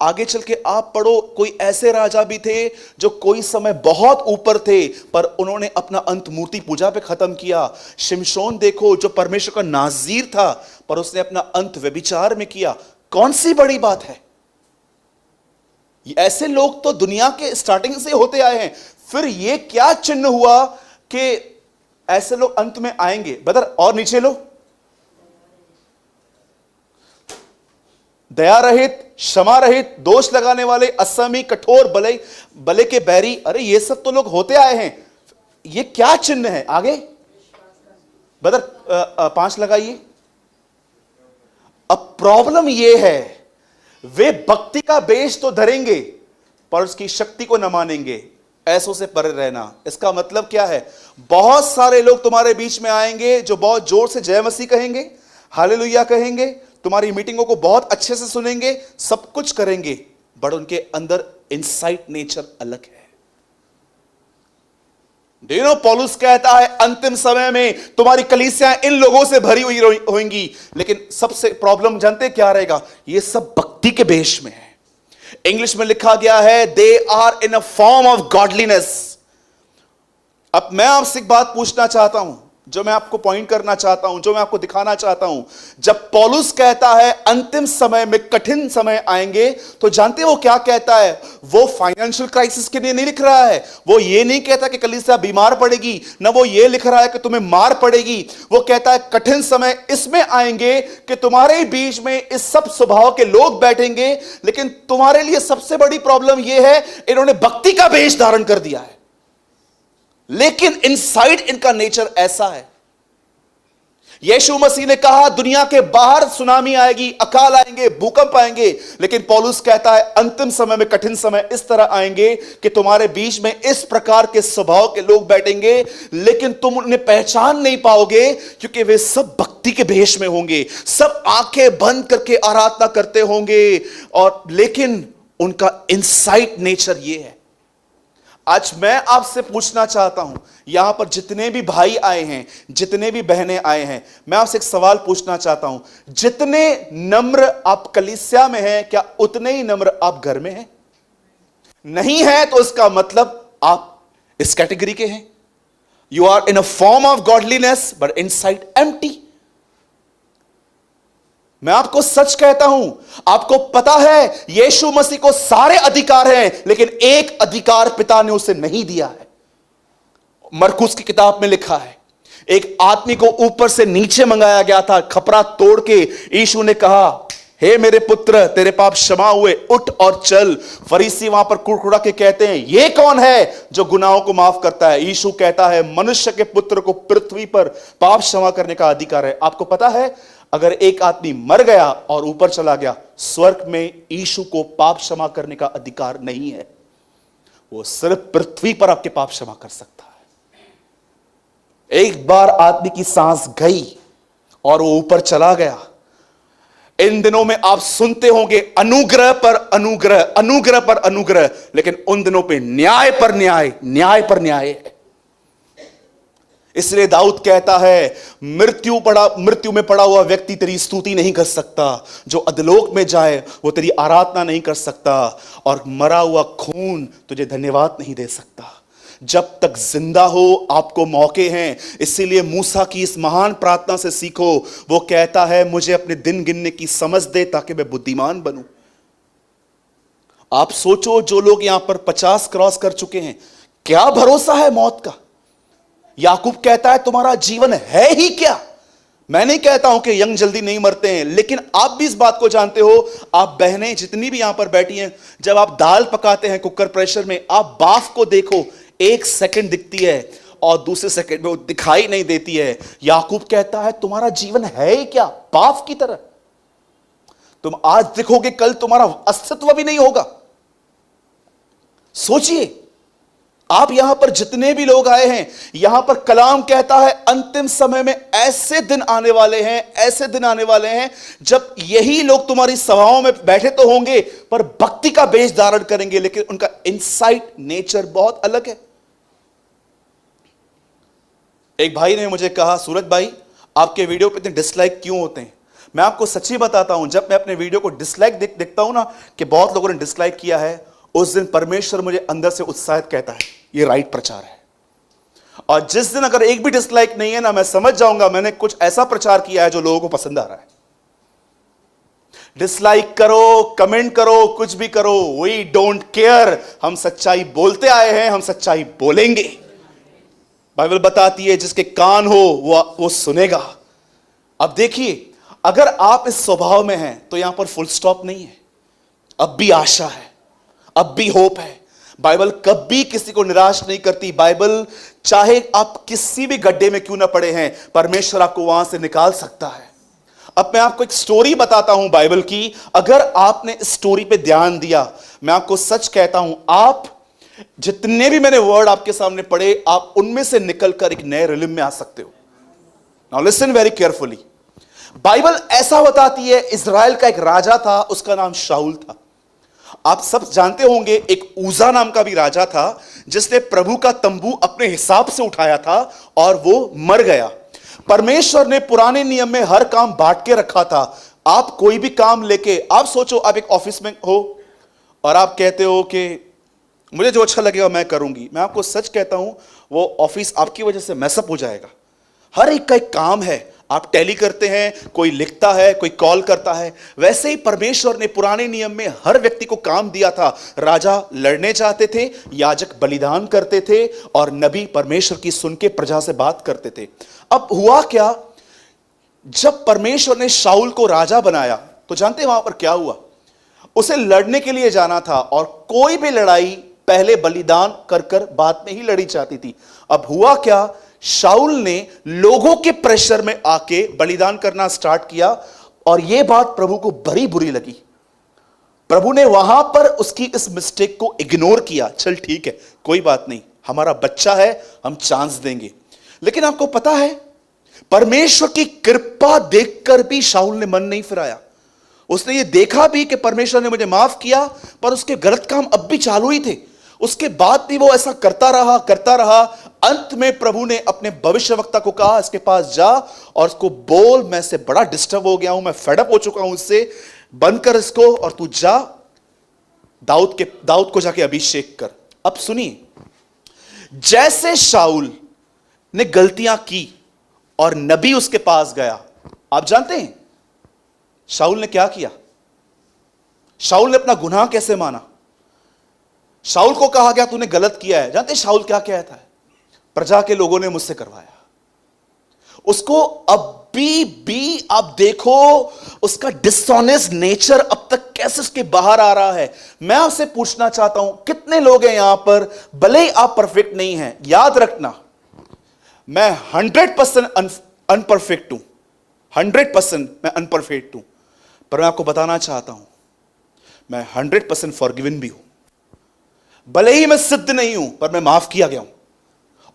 S1: आगे चल के आप पढ़ो, कोई ऐसे राजा भी थे जो कोई समय बहुत ऊपर थे, पर उन्होंने अपना अंत मूर्ति पूजा पे खत्म किया। शिमशोन देखो, जो परमेश्वर का नाज़ीर था, पर उसने अपना अंत व्यभिचार में किया। कौन सी बड़ी बात है। ऐसे लोग तो दुनिया के स्टार्टिंग से होते आए हैं। फिर यह क्या चिन्ह हुआ कि ऐसे लोग अंत में आएंगे। बदर और नीचे लो, दया रहित, क्षमा रहित, दोष लगाने वाले, असमी, कठोर, भले के बैरी। अरे ये सब तो लोग होते आए हैं। ये क्या चिन्ह है आगे। बदर 5 लगाइए। अब प्रॉब्लम ये है, वे भक्ति का बेश तो धरेंगे पर उसकी शक्ति को न मानेंगे। ऐसों से परे रहना, इसका मतलब क्या है। बहुत सारे लोग तुम्हारे बीच में आएंगे जो बहुत जोर से जय मसीह कहेंगे, हालेलुया कहेंगे, तुम्हारी मीटिंगों को बहुत अच्छे से सुनेंगे, सब कुछ करेंगे, बट उनके अंदर इनसाइट नेचर अलग है। देखो पौलुस कहता है अंतिम समय में तुम्हारी कलीसियां इन लोगों से भरी हुई होंगी। लेकिन सबसे प्रॉब्लम जानते क्या रहेगा, ये सब भक्ति के बेश में है। इंग्लिश में लिखा गया है they are in a form of godliness. अब मैं आपसे एक बात पूछना चाहता हूं, जो मैं आपको पॉइंट करना चाहता हूं, जो मैं आपको दिखाना चाहता हूं। जब पौलुस कहता है अंतिम समय में कठिन समय आएंगे, तो जानते हो वो क्या कहता है। वो फाइनेंशियल क्राइसिस के लिए नहीं लिख रहा है। वो ये नहीं कहता कि कलीसिया बीमार पड़ेगी, ना वो ये लिख रहा है कि तुम्हें मार पड़ेगी। वो कहता है कठिन समय इसमें आएंगे कि तुम्हारे बीच में इस सब स्वभाव के लोग बैठेंगे, लेकिन तुम्हारे लिए सबसे बड़ी प्रॉब्लम यह है इन्होंने भक्ति का वेश धारण कर दिया है, लेकिन इनसाइड इनका नेचर ऐसा है। यीशु मसीह ने कहा दुनिया के बाहर सुनामी आएगी, अकाल आएंगे, भूकंप आएंगे, लेकिन पौलुस कहता है अंतिम समय में कठिन समय इस तरह आएंगे कि तुम्हारे बीच में इस प्रकार के स्वभाव के लोग बैठेंगे, लेकिन तुम उन्हें पहचान नहीं पाओगे, क्योंकि वे सब भक्ति के भेष में होंगे, सब आंखें बंद करके आराधना करते होंगे, और लेकिन उनका इनसाइड नेचर ये है। आज मैं आपसे पूछना चाहता हूं, यहां पर जितने भी भाई आए हैं, जितने भी बहनें आए हैं, मैं आपसे एक सवाल पूछना चाहता हूं। जितने नम्र आप कलीसिया में हैं, क्या उतने ही नम्र आप घर में हैं? नहीं है तो इसका मतलब आप इस कैटेगरी के हैं। You are in a form of godliness but inside empty. मैं आपको सच कहता हूं, आपको पता है यीशु मसीह को सारे अधिकार हैं, लेकिन एक अधिकार पिता ने उसे नहीं दिया है। मरकुस की किताब में लिखा है एक आदमी को ऊपर से नीचे मंगाया गया था, खपरा तोड़ के यीशु ने कहा हे मेरे पुत्र तेरे पाप क्षमा हुए, उठ और चल। फरीसी वहां पर कुड़कुड़ा के कहते हैं ये कौन है जो गुनाहों को माफ करता है? यीशु कहता है मनुष्य के पुत्र को पृथ्वी पर पाप क्षमा करने का अधिकार है। आपको पता है अगर एक आदमी मर गया और ऊपर चला गया, स्वर्ग में यीशु को पाप क्षमा करने का अधिकार नहीं है। वो सिर्फ पृथ्वी पर आपके पाप क्षमा कर सकता है। एक बार आदमी की सांस गई और वो ऊपर चला गया, इन दिनों में आप सुनते होंगे अनुग्रह पर अनुग्रह, अनुग्रह पर अनुग्रह, लेकिन उन दिनों पे न्याय पर न्याय, न्याय पर न्याय है। इसलिए दाऊद कहता है, मृत्यु में पड़ा हुआ व्यक्ति तेरी स्तुति नहीं कर सकता, जो अधलोक में जाए वो तेरी आराधना नहीं कर सकता, और मरा हुआ खून तुझे धन्यवाद नहीं दे सकता। जब तक जिंदा हो आपको मौके हैं। इसीलिए मूसा की इस महान प्रार्थना से सीखो। वो कहता है, मुझे अपने दिन गिनने की समझ दे ताकि मैं बुद्धिमान बनूं। आप सोचो, जो लोग यहां पर 50 क्रॉस कर चुके हैं, क्या भरोसा है मौत का। याकूब कहता है, तुम्हारा जीवन है ही क्या। मैं नहीं कहता हूं कि यंग जल्दी नहीं मरते हैं, लेकिन आप भी इस बात को जानते हो, आप बहनें जितनी भी यहां पर बैठी हैं, जब आप दाल पकाते हैं कुकर प्रेशर में, आप बाफ को देखो, 1 सेकंड दिखती है और दूसरे सेकंड में वो दिखाई नहीं देती है। याकूब कहता है, तुम्हारा जीवन है ही क्या, बाफ की तरह। तुम आज दिखोगे, कल तुम्हारा अस्तित्व भी नहीं होगा। सोचिए, आप यहां पर जितने भी लोग आए हैं, यहां पर कलाम कहता है, अंतिम समय में ऐसे दिन आने वाले हैं, ऐसे दिन आने वाले हैं जब यही लोग तुम्हारी सभाओं में बैठे तो होंगे, पर भक्ति का वेश धारण करेंगे, लेकिन उनका इनसाइट नेचर बहुत अलग है। एक भाई ने मुझे कहा, सूरज भाई, आपके वीडियो पे इतने डिसलाइक क्यों होते हैं। मैं आपको सच्ची बताता हूं, जब मैं अपने वीडियो को डिसलाइक देखता हूं ना, कि बहुत लोगों ने डिसलाइक किया है, उस दिन परमेश्वर मुझे अंदर से उत्साहित कहता है, ये राइट प्रचार है। और जिस दिन अगर एक भी डिसलाइक नहीं है ना, मैं समझ जाऊंगा मैंने कुछ ऐसा प्रचार किया है जो लोगों को पसंद आ रहा है। डिसलाइक करो, कमेंट करो, कुछ भी करो, वी डोंट केयर। हम सच्चाई बोलते आए हैं, हम सच्चाई बोलेंगे। बाइबल बताती है, जिसके कान हो वो सुनेगा। अब देखिए, अगर आप इस स्वभाव में हैं तो यहां पर फुल स्टॉप नहीं है, अब भी आशा है, अब भी होप है। बाइबल कभी किसी को निराश नहीं करती। बाइबल चाहे आप किसी भी गड्ढे में क्यों ना पड़े हैं, परमेश्वर आपको वहां से निकाल सकता है। अब मैं आपको एक स्टोरी बताता हूं बाइबल की। अगर आपने इस स्टोरी पे ध्यान दिया, मैं आपको सच कहता हूं, आप जितने भी मैंने वर्ड आपके सामने पढ़े, आप उनमें से निकलकर एक नए रिलिम में आ सकते हो। Now listen very carefully. Bible ऐसा बताती है, इजराइल का एक राजा था, उसका नाम शाऊल था। आप सब जानते होंगे, एक ऊजा नाम का भी राजा था, जिसने प्रभु का तंबू अपने हिसाब से उठाया था और वो मर गया। परमेश्वर ने पुराने नियम में हर काम बांट के रखा था। आप कोई भी काम लेके, आप सोचो, आप एक ऑफिस में हो और आप कहते हो कि मुझे जो अच्छा लगेगा मैं करूंगी। मैं आपको सच कहता हूं, वो ऑफिस आपकी वजह से मैसअप हो जाएगा। हर एक का एक काम है, आप टैली करते हैं, कोई लिखता है, कोई कॉल करता है। वैसे ही परमेश्वर ने पुराने नियम में हर व्यक्ति को काम दिया था। राजा लड़ने चाहते थे, याजक बलिदान करते थे, और नबी परमेश्वर की सुन के प्रजा से बात करते थे। अब हुआ क्या, जब परमेश्वर ने शाऊल को राजा बनाया, तो जानते हैं वहां पर क्या हुआ। उसे लड़ने के लिए जाना था, और कोई भी लड़ाई पहले बलिदान कर कर बाद में ही लड़ी जाती थी। अब हुआ क्या, शाऊल ने लोगों के प्रेशर में आके बलिदान करना स्टार्ट किया, और यह बात प्रभु को बड़ी बुरी लगी। प्रभु ने वहां पर उसकी इस मिस्टेक को इग्नोर किया। चल ठीक है, कोई बात नहीं, हमारा बच्चा है, हम चांस देंगे। लेकिन आपको पता है, परमेश्वर की कृपा देखकर भी शाऊल ने मन नहीं फिराया। उसने ये देखा भी कि परमेश्वर ने मुझे माफ किया, पर उसके गलत काम अब भी चालू ही थे। उसके बाद भी वो ऐसा करता रहा। अंत में प्रभु ने अपने भविष्यवक्ता को कहा, इसके पास जा और उसको बोल, मैं इससे बड़ा डिस्टर्ब हो गया हूं, मैं फेडअप हो चुका हूं इससे, बंद कर इसको, और तू जा दाऊद को जाके अभिषेक कर। अब सुनिए, जैसे शाऊल ने गलतियां की और नबी उसके पास गया, आप जानते हैं शाऊल ने क्या किया। शाऊल ने अपना गुनाह कैसे माना। शाऊल को कहा गया तूने गलत किया है। जानते शाऊल क्या कहता है, प्रजा के लोगों ने मुझसे करवाया। उसको अभी भी आप देखो, उसका डिसऑनेस्ट नेचर अब तक कैसे उसके बाहर आ रहा है। मैं आपसे पूछना चाहता हूं, कितने लोग हैं यहां पर, भले ही आप परफेक्ट नहीं हैं, याद रखना, मैं 100% अनपरफेक्ट हूं, 100% मैं अनपरफेक्ट हूं, पर मैं आपको बताना चाहता हूं, मैं 100% फॉरगिवन भी हूं। भले ही मैं सिद्ध नहीं हूं, पर मैं माफ किया गया हूं,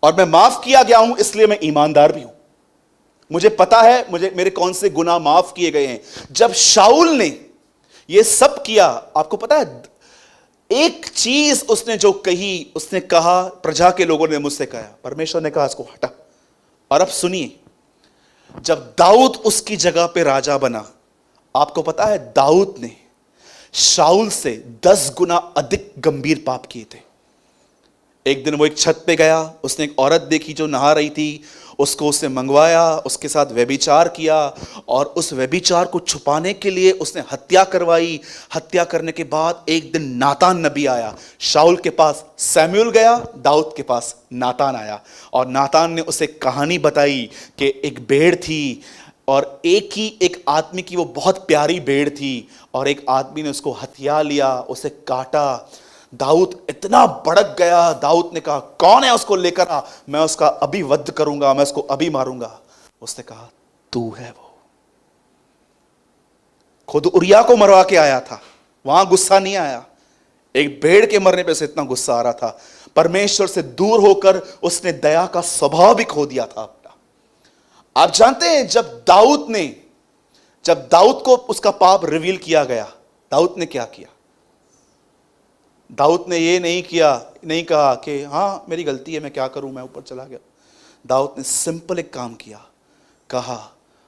S1: और मैं माफ किया गया हूं इसलिए मैं ईमानदार भी हूं। मुझे पता है मुझे मेरे कौन से गुनाह माफ किए गए हैं। जब शाऊल ने यह सब किया, आपको पता है एक चीज उसने जो कही, उसने कहा, प्रजा के लोगों ने मुझसे कहा, परमेश्वर ने कहा इसको हटा। और अब सुनिए, जब दाऊद उसकी जगह पे राजा बना, आपको पता है दाऊद ने शाऊल से 10 गुना अधिक गंभीर पाप किए थे। एक दिन वो एक छत पे गया, उसने एक औरत देखी जो नहा रही थी, उसको उसने मंगवाया, उसके साथ व्यभिचार किया और उस व्यभिचार को छुपाने के लिए उसने हत्या करवाई। हत्या करने के बाद एक दिन नातान नबी आया, शाऊल के पास सैमुएल गया, दाऊद के पास नातान आया और नातान ने उसे कहानी बताई कि एक भेड़ थी और एक आदमी की वो बहुत प्यारी भेड़ थी और एक आदमी ने उसको हथिया लिया, उसे काटा। दाऊद इतना भड़क गया, दाऊद ने कहा कौन है, उसको लेकर आ, मैं उसका अभी वध करूंगा, मैं उसको अभी मारूंगा। उसने कहा तू है वो। खुद उरिया को मरवा के आया था, वहां गुस्सा नहीं आया, एक भेड़ के मरने पे से इतना गुस्सा आ रहा था। परमेश्वर से दूर होकर उसने दया का स्वभाव भी खो दिया था अपना। आप जानते हैं जब दाऊद को उसका पाप रिवील किया गया, दाऊद ने क्या किया? दाऊद ने ये नहीं कहा कि हाँ मेरी गलती है, मैं क्या करूं, मैं ऊपर चला गया। दाऊद ने सिंपल एक काम किया, कहा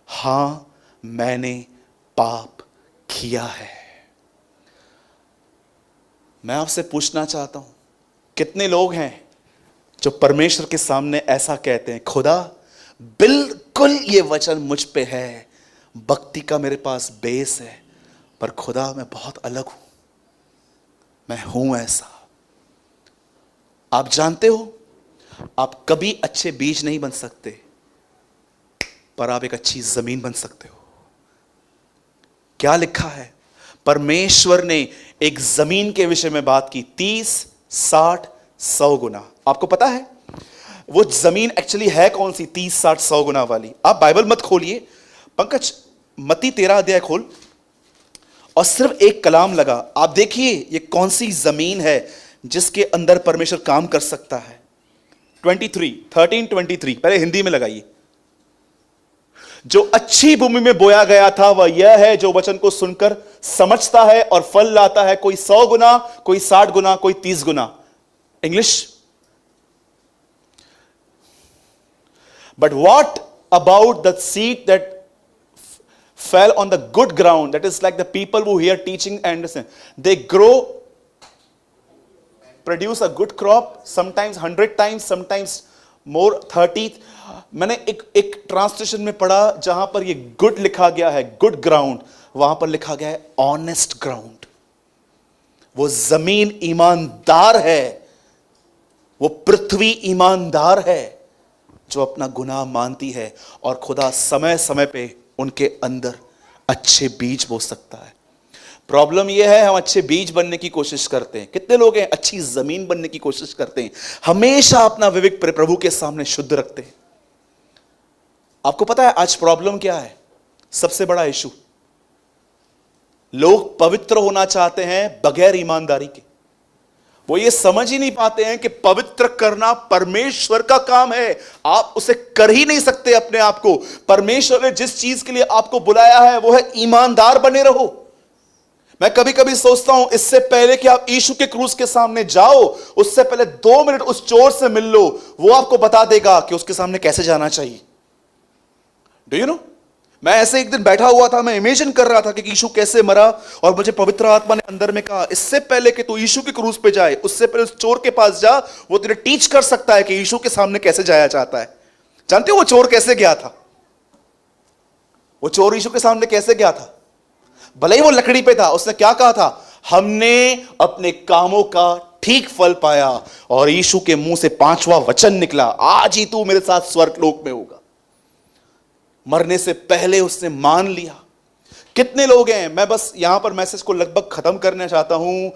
S1: हाँ मैंने पाप किया है। मैं आपसे पूछना चाहता हूं, कितने लोग हैं जो परमेश्वर के सामने ऐसा कहते हैं, खुदा बिल्कुल ये वचन मुझ पे है, भक्ति का मेरे पास बेस है, पर खुदा मैं बहुत अलग हूं, मैं हूं ऐसा। आप जानते हो आप कभी अच्छे बीज नहीं बन सकते, पर आप एक अच्छी जमीन बन सकते हो। क्या लिखा है? परमेश्वर ने एक जमीन के विषय में बात की, 30, 60, 100 गुना। आपको पता है वो जमीन एक्चुअली है कौन सी 30, 60, 100 गुना वाली? आप बाइबल मत खोलिए, पंकज मत्ती 13 अध्याय खोल और सिर्फ एक कलाम लगा, आप देखिए ये कौन सी जमीन है जिसके अंदर परमेश्वर काम कर सकता है। 13:23 पहले हिंदी में लगाइए। जो अच्छी भूमि में बोया गया था वह यह है जो वचन को सुनकर समझता है और फल लाता है, कोई 100 गुना, कोई 60 गुना, कोई 30 गुना। English, but what about the seed that fell on the good ground, that is like the people who hear teaching and listen, they grow, produce a good crop, sometimes 100 times, sometimes more 30। मैंने एक ट्रांसलेशन में पढ़ा जहां पर ये गुड लिखा गया है, गुड ग्राउंड, वहां पर लिखा गया है ऑनेस्ट ग्राउंड। वो जमीन ईमानदार है, वो पृथ्वी ईमानदार है जो अपना गुनाह मानती है और खुदा समय समय पे उनके अंदर अच्छे बीज बो सकता है। प्रॉब्लम यह है हम अच्छे बीज बनने की कोशिश करते हैं, कितने लोग हैं अच्छी जमीन बनने की कोशिश करते हैं, हमेशा अपना विवेक प्रभु के सामने शुद्ध रखते हैं। आपको पता है आज प्रॉब्लम क्या है? सबसे बड़ा इशू, लोग पवित्र होना चाहते हैं बगैर ईमानदारी के। वो ये समझ ही नहीं पाते हैं कि पवित्र करना परमेश्वर का काम है, आप उसे कर ही नहीं सकते अपने आप को। परमेश्वर ने जिस चीज के लिए आपको बुलाया है वो है ईमानदार बने रहो। मैं कभी कभी सोचता हूं इससे पहले कि आप यीशु के क्रूस के सामने जाओ, उससे पहले 2 मिनट उस चोर से मिल लो, वो आपको बता देगा कि उसके सामने कैसे जाना चाहिए। डू यू नो, मैं ऐसे एक दिन बैठा हुआ था, मैं इमेजिन कर रहा था कि यीशु कैसे मरा और मुझे पवित्र आत्मा ने अंदर में कहा इससे पहले कि तू यीशु के क्रूस पे जाए उससे पहले उस चोर के पास जा, वो तेरे टीच कर सकता है कि यीशु के सामने कैसे जाया जाता है। जानते हो वो चोर कैसे गया था? वो चोर यीशु के सामने कैसे गया था? भले ही वो लकड़ी पे था, उसने क्या कहा था? हमने अपने कामों का ठीक फल पाया। और यीशु के मुंह से 5वां वचन निकला, आज ही तू मेरे साथ स्वर्गलोक में होगा। मरने से पहले उसने मान लिया। कितने लोग हैं, मैं बस यहां पर मैसेज को लगभग खत्म करना चाहता हूं।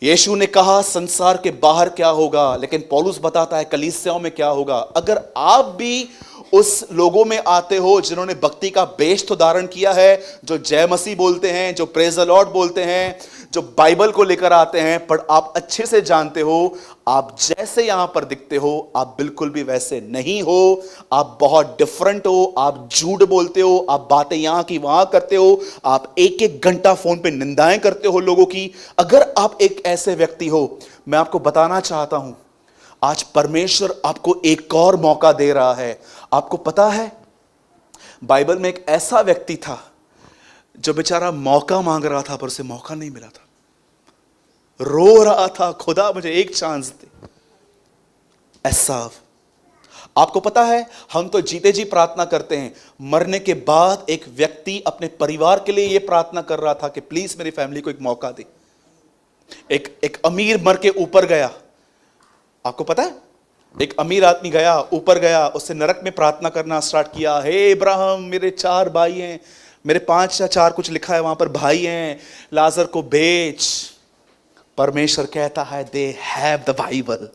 S1: यीशु ने कहा संसार के बाहर क्या होगा, लेकिन पौलुस बताता है कलीसियाओं में क्या होगा। अगर आप भी उस लोगों में आते हो जिन्होंने भक्ति का बेश तो धारण किया है, जो जय मसीह बोलते हैं, जो प्रेज द लॉर्ड बोलते हैं, जो बाइबल को लेकर आते हैं, पर आप अच्छे से जानते हो आप जैसे यहां पर दिखते हो आप बिल्कुल भी वैसे नहीं हो। आप बहुत डिफरेंट हो, आप झूठ बोलते हो, आप बातें यहां की वहां करते हो, आप एक एक घंटा फोन पे निंदाएं करते हो लोगों की। अगर आप एक ऐसे व्यक्ति हो, मैं आपको बताना चाहता हूं आज परमेश्वर आपको एक और मौका दे रहा है। आपको पता है बाइबल में एक ऐसा व्यक्ति था जो बेचारा मौका मांग रहा था पर उसे मौका नहीं मिला था, रो रहा था, खुदा मुझे एक चांस दे। एसाव, आपको पता है हम तो जीते जी प्रार्थना करते हैं, मरने के बाद एक व्यक्ति अपने परिवार के लिए यह प्रार्थना कर रहा था कि प्लीज मेरी फैमिली को एक मौका दे। एक अमीर मर के ऊपर गया, आपको पता है एक अमीर आदमी गया ऊपर गया, उससे नरक में प्रार्थना करना स्टार्ट किया, हे इब्राहिम मेरे 4 भाई हैं, मेरे 5 या 4 कुछ लिखा है वहां पर भाई हैं, लाजर को बेच। परमेश्वर कहता है दे हैव द बाइबल,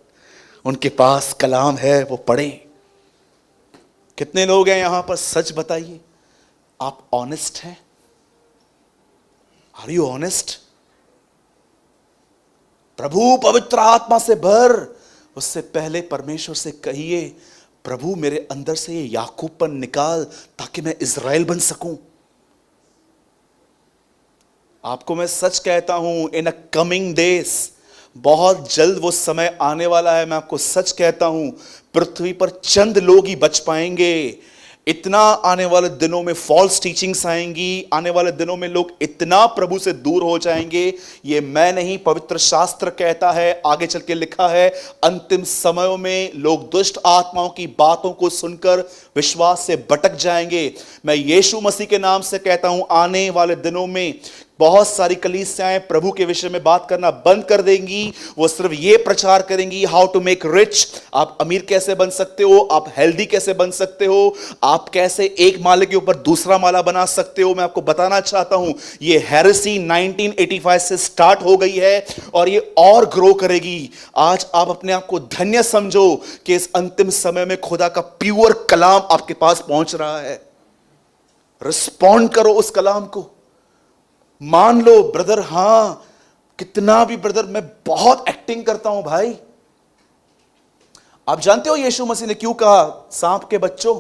S1: उनके पास कलाम है, वो पढ़ें। कितने लोग हैं यहां पर, सच बताइए आप ऑनेस्ट हैं? Are you honest? प्रभु पवित्र आत्मा से भर, उससे पहले परमेश्वर से कहिए प्रभु मेरे अंदर से ये याकूबपन निकाल ताकि मैं इज़राइल बन सकूं। आपको मैं सच कहता हूं इन अ कमिंग डेज, बहुत जल्द वो समय आने वाला है, मैं आपको सच कहता हूं पृथ्वी पर चंद लोग ही बच पाएंगे। इतना आने वाले दिनों में फॉल्स टीचिंग्स आएंगी, आने वाले दिनों में लोग इतना प्रभु से दूर हो जाएंगे। ये मैं नहीं, पवित्र शास्त्र कहता है, आगे चल के लिखा है अंतिम समयों में लोग दुष्ट आत्माओं की बातों को सुनकर विश्वास से भटक जाएंगे। मैं यीशु मसीह के नाम से कहता हूं आने वाले दिनों में बहुत सारी कलीसियाएं प्रभु के विषय में बात करना बंद कर देंगी। वो सिर्फ ये प्रचार करेंगी हाउ टू मेक रिच, आप अमीर कैसे बन सकते हो, आप हेल्दी कैसे बन सकते हो, आप कैसे एक माले के ऊपर दूसरा माला बना सकते हो। मैं आपको बताना चाहता हूं ये हेरेसी 1985 से स्टार्ट हो गई है और ये और ग्रो करेगी। आज आप अपने आप को धन्य समझो कि इस अंतिम समय में खुदा का प्योर कलाम आपके पास पहुंच रहा है। रिस्पॉन्ड करो उस कलाम को, मान लो ब्रदर, हां कितना भी ब्रदर मैं बहुत एक्टिंग करता हूं भाई। आप जानते हो यीशु मसीह ने क्यों कहा सांप के बच्चों?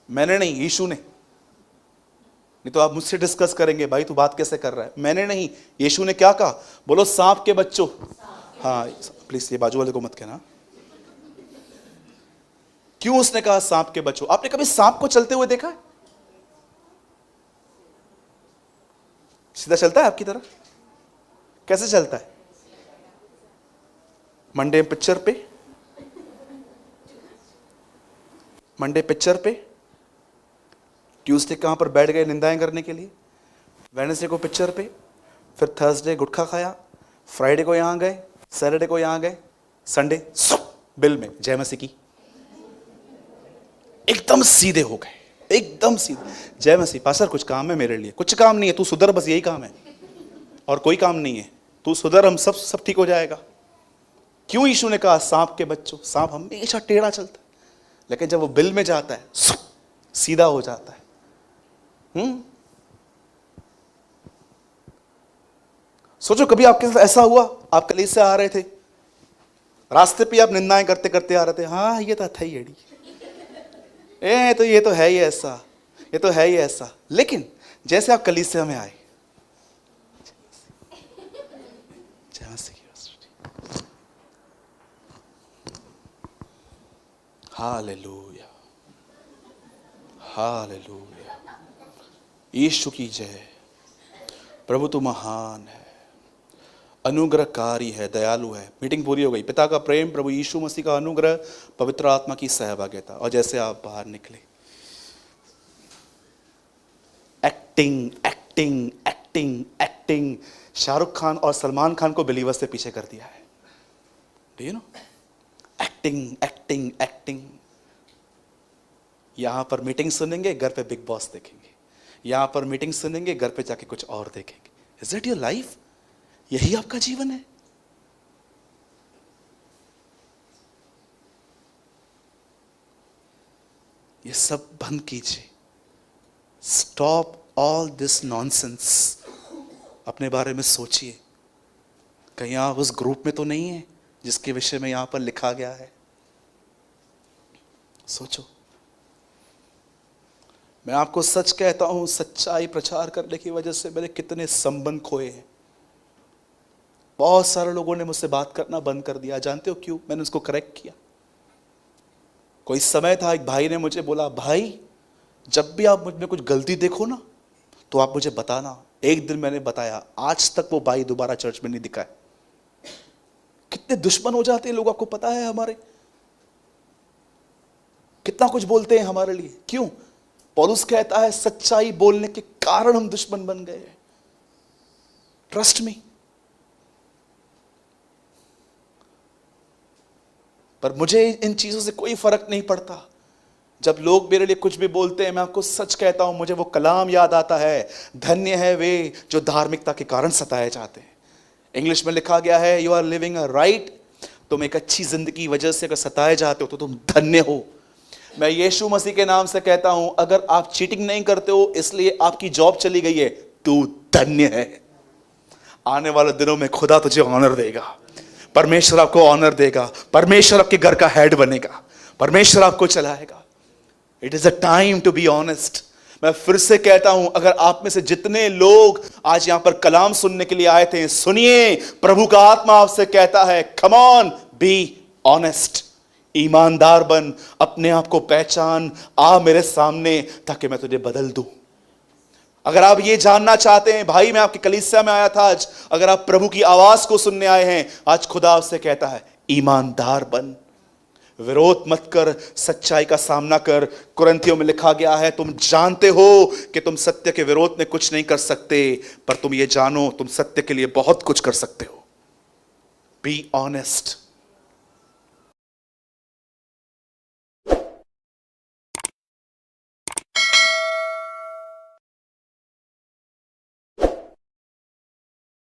S1: मैंने नहीं, यीशु ने। नहीं तो आप मुझसे डिस्कस करेंगे भाई तू बात कैसे कर रहा है। मैंने नहीं, यीशु ने क्या कहा? बोलो सांप के बच्चों। हाँ प्लीज ये बाजू वाले को मत कहना। क्यों उसने कहा सांप के बच्चों? आपने कभी सांप को चलते हुए देखा है? सीधा चलता है आपकी तरह? कैसे चलता है? मंडे पिक्चर पे ट्यूसडे कहां पर बैठ गए निंदाएं करने के लिए, वेडनेसडे को पिक्चर पे, फिर थर्सडे गुटखा खाया, फ्राइडे को यहां गए, सैटरडे को यहां गए, संडे बिल में जय मसीह की, एकदम सीधे हो गए, एकदम सीधे। जय मसीह पास्टर कुछ काम है मेरे लिए? कुछ काम नहीं है, तू सुधर, बस यही काम है और कोई काम नहीं है। तू सुधर, हम सब ठीक हो जाएगा। क्यों यीशु ने कहा सांप के बच्चों? सांप हमेशा टेढ़ा चलता है, लेकिन जब वो बिल में जाता है सीधा हो जाता है। सोचो कभी आपके साथ ऐसा हुआ, आप कलीसिया से आ रहे थे, रास्ते पे आप निंदाएं करते करते आ रहे थे, हाँ ये तो था ही एडी, तो ये तो है ही ऐसा, ये तो है ही ऐसा। लेकिन जैसे आप कलीसिया में आए, हालेलुया हालेलुया, यीशु की जय। प्रभु तू महान है, अनुग्रहकारी है, दयालु है। मीटिंग पूरी हो गई। पिता का प्रेम, प्रभु यीशु मसीह का अनुग्रह, पवित्र आत्मा की सहभागिता। और जैसे आप बाहर निकले, acting acting acting acting, Shahrukh Khan और सलमान खान को बिलीवर्स से पीछे कर दिया है। Do you know? Acting acting acting. यहां पर मीटिंग सुनेंगे, घर पे बिग बॉस देखेंगे, यहां पर मीटिंग सुनेंगे, घर पे जाके कुछ और देखेंगे। Is it your life? यही आपका जीवन है? ये सब बंद कीजिए। Stop all this nonsense. अपने बारे में सोचिए, कहीं आप उस ग्रुप में तो नहीं है जिसके विषय में यहां पर लिखा गया है। सोचो। मैं आपको सच कहता हूं, सच्चाई प्रचार करने की वजह से मेरे कितने संबंध खोए हैं। बहुत सारे लोगों ने मुझसे बात करना बंद कर दिया। जानते हो क्यों? मैंने उसको करेक्ट किया। कोई समय था, एक भाई ने मुझे बोला, भाई जब भी आप मुझ में कुछ गलती देखो ना तो आप मुझे बताना। एक दिन मैंने बताया, आज तक वो भाई दोबारा चर्च में नहीं दिखा है। कितने दुश्मन हो जाते हैं लोग, आपको पता है हमारे, कितना कुछ बोलते हैं हमारे लिए। क्यों? पौलुस कहता है सच्चाई बोलने के कारण हम दुश्मन बन गए हैं। Trust me. पर मुझे इन चीजों से कोई फर्क नहीं पड़ता। जब लोग मेरे लिए कुछ भी बोलते हैं, मैं आपको सच कहता हूं, मुझे वो कलाम याद आता है, धन्य है वे जो धार्मिकता के कारण सताए जाते हैं। इंग्लिश में लिखा गया है, you are living a right. तुम एक अच्छी जिंदगी की वजह से अगर सताए जाते हो तो तुम धन्य हो। मैं यीशु मसीह के नाम से कहता हूं, अगर आप चीटिंग नहीं करते हो इसलिए आपकी जॉब चली गई है, तू धन्य है। आने वाले दिनों में खुदा तुझे ऑनर देगा, परमेश्वर आपको ऑनर देगा, परमेश्वर आपके घर का हेड बनेगा, परमेश्वर आपको चलाएगा। It is a time to be honest. मैं फिर से कहता हूं, अगर आप में से जितने लोग आज यहां पर कलाम सुनने के लिए आए थे, सुनिए, प्रभु का आत्मा आपसे कहता है, कम ऑन, बी ऑनेस्ट। ईमानदार बन, अपने आप को पहचान, आ मेरे सामने ताकि मैं तुझे बदल दूं। अगर आप ये जानना चाहते हैं, भाई मैं आपकी कलीसिया में आया था आज, अगर आप प्रभु की आवाज को सुनने आए हैं, आज खुदा आपसे कहता है ईमानदार बन, विरोध मत कर, सच्चाई का सामना कर। कुरिन्थियों में लिखा गया है, तुम जानते हो कि तुम सत्य के विरोध में कुछ नहीं कर सकते, पर तुम ये जानो तुम सत्य के लिए बहुत कुछ कर सकते हो। Be honest.